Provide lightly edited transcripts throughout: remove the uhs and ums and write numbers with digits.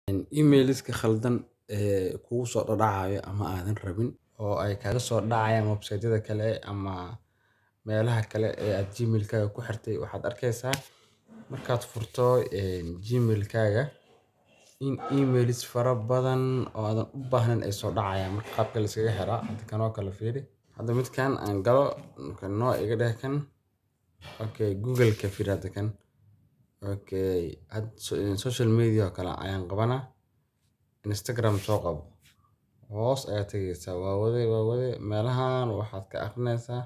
Emailiska khaldan kugu soo dhacayo ama aadan rabin oo ay kaga soo dhacayaan website-yada kale ama meelaha kale ee aad Gmail-kaaga ku xirtay, waxaad arkaysaa markaad furto Gmail-kaaga in emails fara badan oo aadan u baahnayn ay soo dhacayaan. Marka qaabka la iskaga xiraa, hadda kan oo kale fiiri. Hadda midkaan aan galo, kan noo iga dheh kan. Okay, Google-ka fiiri hadda kan. Okay, social media oo kale ayaan qabanaa. Instagram soo qabo. Hoos ayaad tagaysaa. Waa wade meelahan waxaad ka akhrinaysaa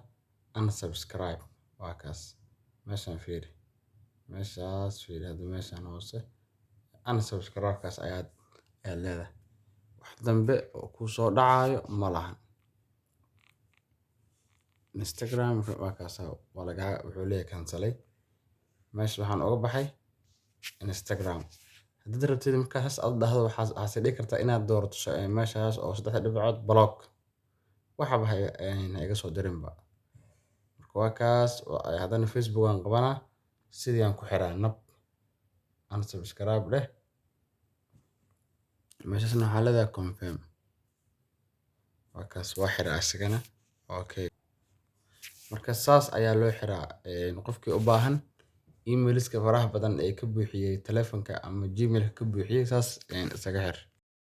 unsubscribe. Waa kaas. Meeshaan fiiri. Meeshaas fiiri hadda meeshaan hoose. Unsubscribe kaas ayaad leedahay. Wax dambe oo ku soo dhacayo ma lahan. Instagram waa kaas waa wuxuu leeyahay kansalay. Meesha waxaan uga baxay Instagram. Haddaad rabtid markaas aad dhahdo waxaad dhici kartaa inaad doorato meeshaas oo 3 dhibcood block. Waxba ha iga soo dirinba. Marka waa kaas haddana Facebook aan qabanaa. Sidii aan ku xiraa nab unsubscribe dheh. Meeshaasna waxaa leedahay confirm. Waa kaas waa xiraa isagana. Okay. Marka saas ayaa loo xiraa qofkii u baahan emailiska faraha badan ee ka buuxiyay telefonka ama Gmail ka buuxiyay saas isaga xir.